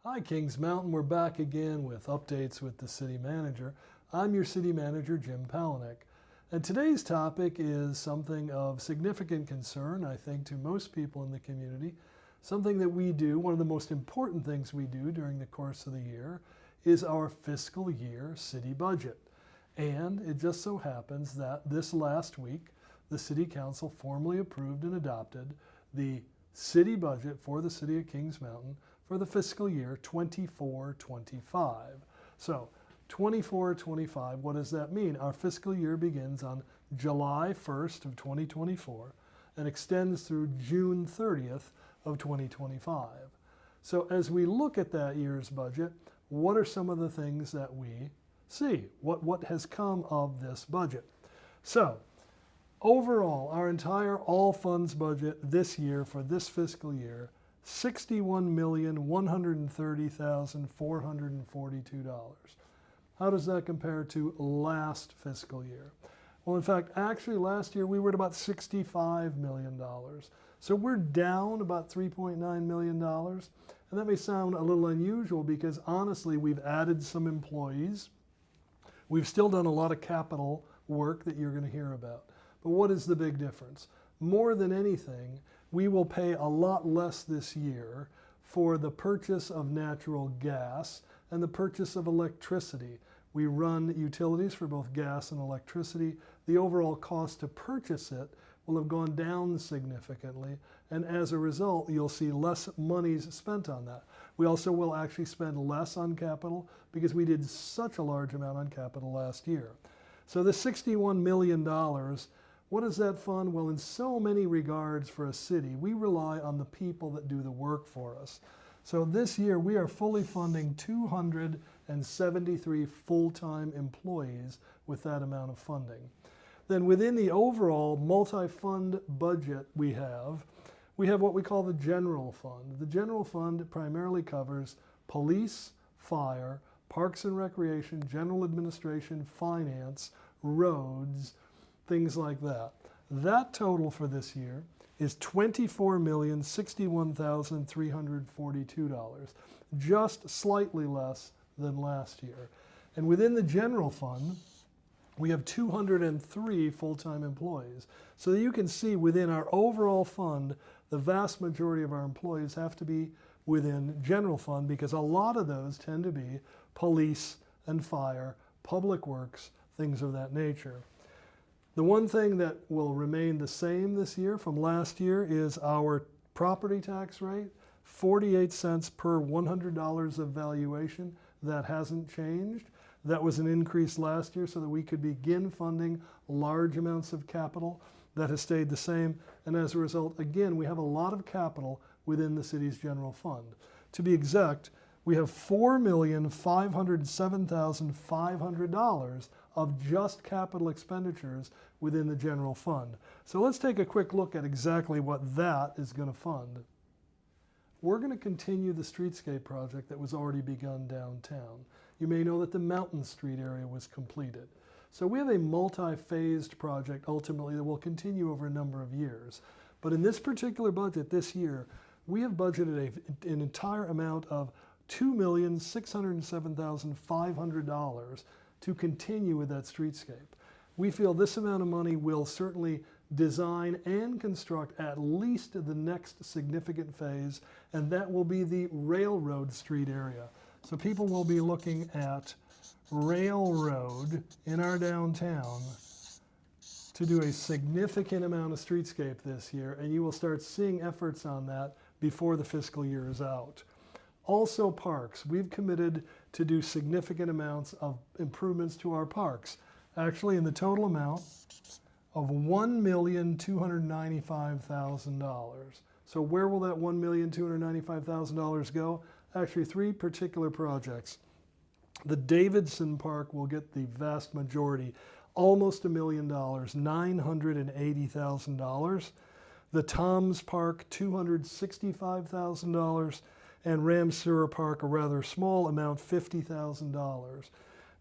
Hi, Kings Mountain. We're back again with updates with the city manager. I'm your city manager, Jim Palenick. And today's topic is something of significant concern, I think, to most people in the community. Something that we do, one of the most important things we do during the course of the year, is our fiscal year city budget. And it just so happens that this last week, the City Council formally approved and adopted the city budget for the City of Kings Mountain for the fiscal year 24-25. So 24-25, what does that mean? Our fiscal year begins on July 1st of 2024 and extends through June 30th of 2025. So as we look at that year's budget, what are some of the things that we see? What has come of this budget? So overall, our entire all funds budget this year for this fiscal year, $61,130,442. How does that compare to last fiscal year? Well, in fact, actually last year we were at about $65 million. So we're down about $3.9 million. And that may sound a little unusual because honestly, we've added some employees. We've still done a lot of capital work that you're going to hear about. But what is the big difference? More than anything, we will pay a lot less this year for the purchase of natural gas and the purchase of electricity. We run utilities for both gas and electricity. The overall cost to purchase it will have gone down significantly, and as a result, you'll see less monies spent on that. We also will actually spend less on capital because we did such a large amount on capital last year. So the $61 million, what does that fund? Well, in so many regards for a city, we rely on the people that do the work for us. So this year we are fully funding 273 full-time employees with that amount of funding. Then within the overall multi-fund budget we have what we call the general fund. The general fund primarily covers police, fire, parks and recreation, general administration, finance, roads, things like that. That total for this year is $24,061,342, just slightly less than last year. And within the general fund, we have 203 full-time employees. So that you can see within our overall fund, the vast majority of our employees have to be within general fund because a lot of those tend to be police and fire, public works, things of that nature. The one thing that will remain the same this year from last year is our property tax rate, 48 cents per $100 of valuation. That hasn't changed. That was an increase last year so that we could begin funding large amounts of capital. That has stayed the same. And as a result, again, we have a lot of capital within the city's general fund. To be exact, we have $4,507,500 of just capital expenditures within the general fund. So let's take a quick look at exactly what that is going to fund. We're going to continue the streetscape project that was already begun downtown. You may know that the Mountain Street area was completed. So we have a multi-phased project ultimately that will continue over a number of years. But in this particular budget this year, we have budgeted an entire amount of $2,607,500 to continue with that streetscape. We feel this amount of money will certainly design and construct at least the next significant phase, and that will be the Railroad Street area. So people will be looking at Railroad in our downtown to do a significant amount of streetscape this year, and you will start seeing efforts on that before the fiscal year is out. Also parks, we've committed to do significant amounts of improvements to our parks. Actually, in the total amount of $1,295,000. So where will that $1,295,000 go? Actually, three particular projects. The Davidson Park will get the vast majority, almost $1 million, $980,000. The Toms Park, $265,000. And Ramseur Park, a rather small amount, $50,000.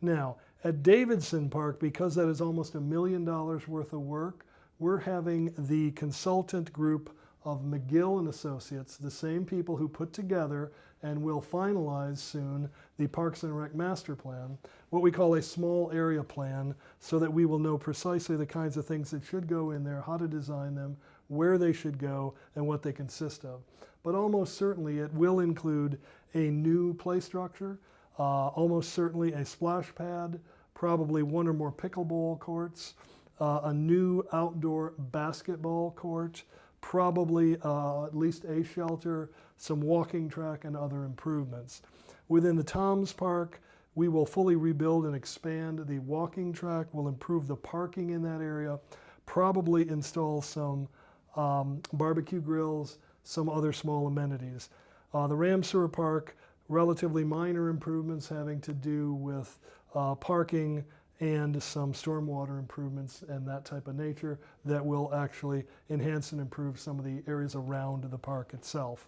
Now, at Davidson Park, because that is almost $1 million worth of work, we're having the consultant group of McGill and Associates, the same people who put together and will finalize soon the Parks and Rec Master Plan, what we call a small area plan, so that we will know precisely the kinds of things that should go in there, how to design them, where they should go, and what they consist of. But almost certainly it will include a new play structure, almost certainly a splash pad, probably one or more pickleball courts, a new outdoor basketball court, probably at least a shelter, some walking track, and other improvements. Within the Toms Park, we will fully rebuild and expand the walking track. We'll improve the parking in that area, probably install some barbecue grills, some other small amenities. The Ramseur Park, relatively minor improvements having to do with parking and some stormwater improvements and that type of nature that will actually enhance and improve some of the areas around the park itself.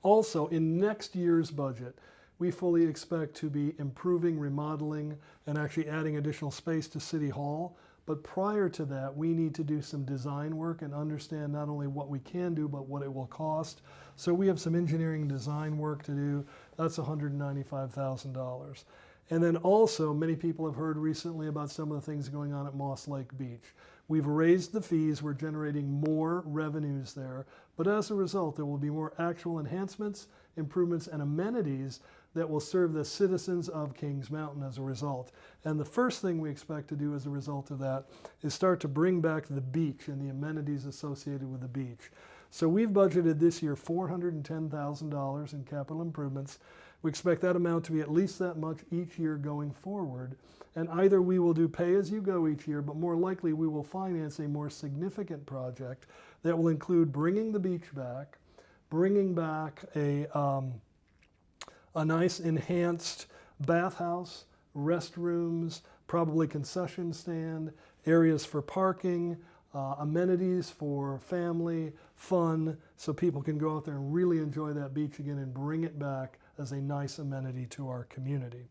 Also, in next year's budget, we fully expect to be improving, remodeling, and actually adding additional space to City Hall. But prior to that, we need to do some design work and understand not only what we can do, but what it will cost. So we have some engineering design work to do. That's $195,000. And then also, many people have heard recently about some of the things going on at Moss Lake Beach. We've raised the fees, we're generating more revenues there, but as a result, there will be more actual enhancements, improvements, and amenities that will serve the citizens of Kings Mountain as a result. And the first thing we expect to do as a result of that is start to bring back the beach and the amenities associated with the beach. So we've budgeted this year $410,000 in capital improvements. We expect that amount to be at least that much each year going forward. And either we will do pay-as-you-go each year, but more likely we will finance a more significant project that will include bringing the beach back, bringing back a nice enhanced bathhouse, restrooms, probably concession stand, areas for parking, amenities for family, fun, so people can go out there and really enjoy that beach again and bring it back as a nice amenity to our community.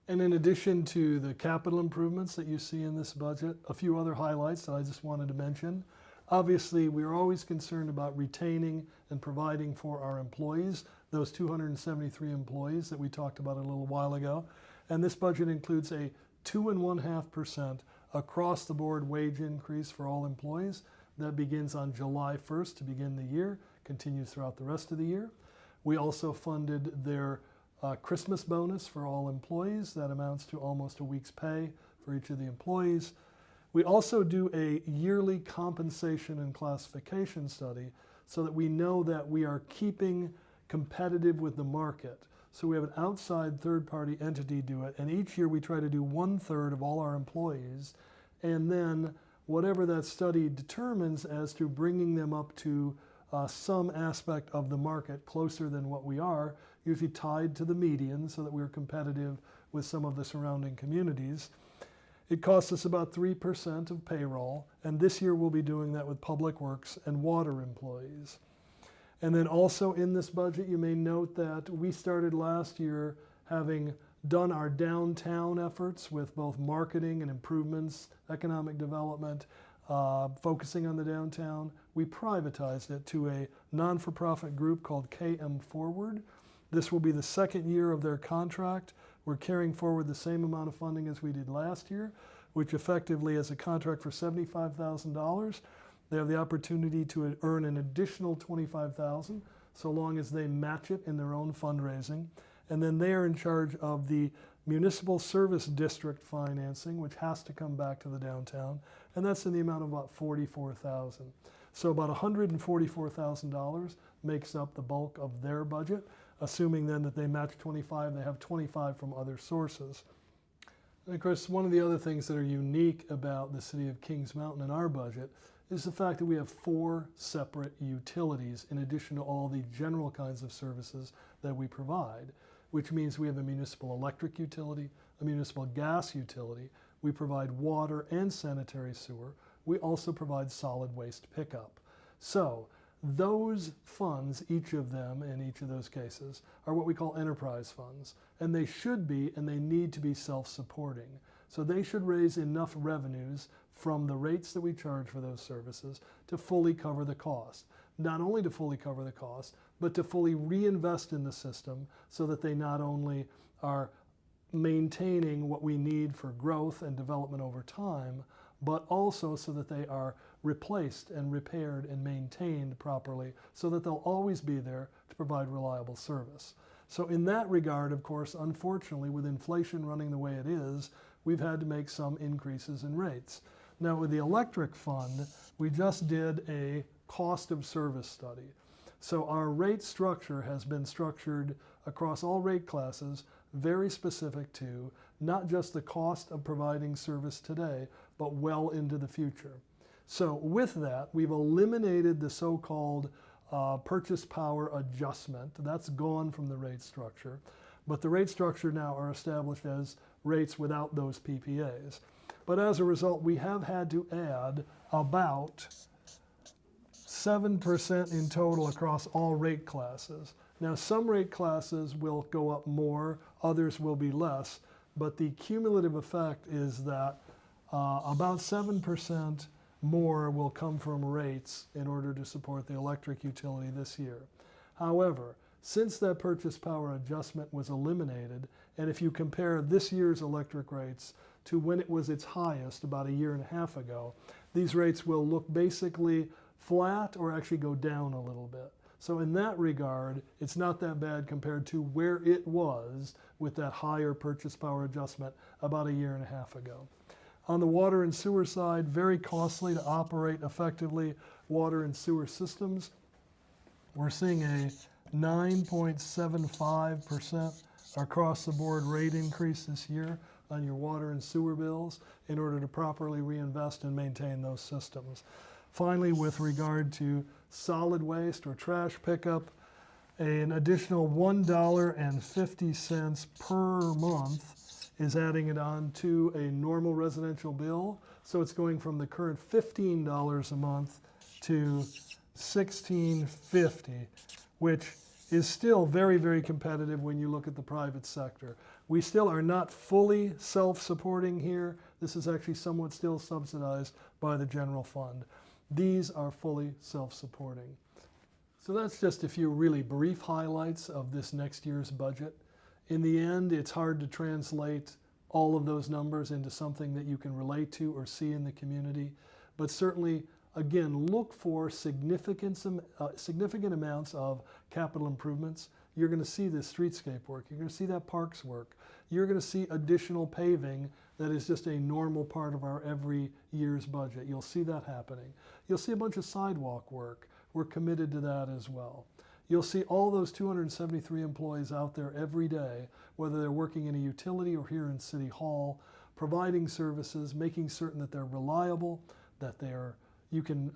And in addition to the capital improvements that you see in this budget, a few other highlights that I just wanted to mention. Obviously, we're always concerned about retaining and providing for our employees, those 273 employees that we talked about a little while ago. And this budget includes a 2.5% across the board wage increase for all employees. That begins on July 1st to begin the year, continues throughout the rest of the year. We also funded their Christmas bonus for all employees. That amounts to almost a week's pay for each of the employees. We also do a yearly compensation and classification study so that we know that we are keeping competitive with the market. So we have an outside third-party entity do it, and each year we try to do 1/3 of all our employees, and then whatever that study determines as to bringing them up to some aspect of the market closer than what we are, usually tied to the median so that we're competitive with some of the surrounding communities. It costs us about 3% of payroll, and this year we'll be doing that with Public Works and water employees. And then also in this budget, you may note that we started last year having done our downtown efforts with both marketing and improvements, economic development, focusing on the downtown. We privatized it to a non-for-profit group called KM Forward. This will be the second year of their contract. We're carrying forward the same amount of funding as we did last year, which effectively is a contract for $75,000. They have the opportunity to earn an additional $25,000 so long as they match it in their own fundraising. And then they are in charge of the municipal service district financing, which has to come back to the downtown, and that's in the amount of about $44,000. So about $144,000 makes up the bulk of their budget, assuming then that they match 25, they have 25 from other sources. And of course, one of the other things that are unique about the city of Kings Mountain in our budget is the fact that we have 4 separate utilities in addition to all the general kinds of services that we provide, which means we have a municipal electric utility, a municipal gas utility, we provide water and sanitary sewer, we also provide solid waste pickup. So those funds, each of them in each of those cases, are what we call enterprise funds, and they should be and they need to be self-supporting. So they should raise enough revenues from the rates that we charge for those services to fully cover the cost. Not only to fully cover the cost, but to fully reinvest in the system so that they not only are maintaining what we need for growth and development over time, but also so that they are replaced and repaired and maintained properly so that they'll always be there to provide reliable service. So in that regard, of course, unfortunately, with inflation running the way it is, we've had to make some increases in rates. Now with the electric fund, we just did a cost of service study. So our rate structure has been structured across all rate classes, very specific to not just the cost of providing service today, but well into the future. So with that, we've eliminated the so-called purchase power adjustment. That's gone from the rate structure. But the rate structure now are established as rates without those PPAs. But as a result, we have had to add about 7% in total across all rate classes. Now, some rate classes will go up more, others will be less, but the cumulative effect is that about 7% more will come from rates in order to support the electric utility this year. However, since that purchase power adjustment was eliminated, and if you compare this year's electric rates to when it was its highest about a year and a half ago, these rates will look basically flat or actually go down a little bit. So in that regard, it's not that bad compared to where it was with that higher purchase power adjustment about a year and a half ago. On the water and sewer side, very costly to operate effectively water and sewer systems. We're seeing a 9.75% across the board rate increase this year on your water and sewer bills in order to properly reinvest and maintain those systems. Finally, with regard to solid waste or trash pickup, an additional $1.50 per month is adding it on to a normal residential bill. So it's going from the current $15 a month to $16.50, which is still very, very competitive when you look at the private sector. We still are not fully self-supporting here. This is actually somewhat still subsidized by the general fund. These are fully self-supporting. So that's just a few really brief highlights of this next year's budget. In the end, it's hard to translate all of those numbers into something that you can relate to or see in the community, but certainly, again, look for significant amounts of capital improvements. You're going to see this streetscape work. You're going to see that parks work. You're going to see additional paving that is just a normal part of our every year's budget. You'll see that happening. You'll see a bunch of sidewalk work. We're committed to that as well. You'll see all those 273 employees out there every day, whether they're working in a utility or here in City Hall, providing services, making certain that they're reliable, that you can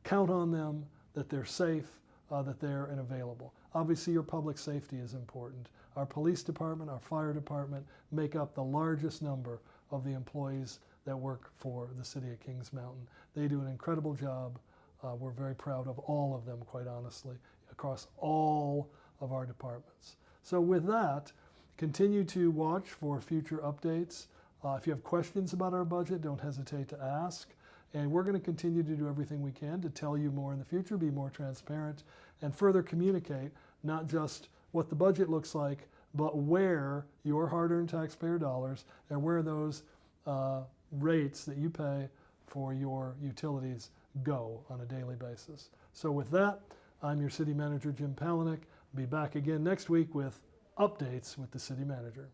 count on them, that they're safe, that they're available. Obviously, your public safety is important. Our police department, our fire department make up the largest number of the employees that work for the City of Kings Mountain. They do an incredible job. We're very proud of all of them, quite honestly, across all of our departments. So with that, continue to watch for future updates. If you have questions about our budget, don't hesitate to ask. And we're going to continue to do everything we can to tell you more in the future, be more transparent, and further communicate not just what the budget looks like, but where your hard-earned taxpayer dollars and where those rates that you pay for your utilities go on a daily basis. So with that, I'm your City Manager, Jim Palenick. I'll be back again next week with updates with the City Manager.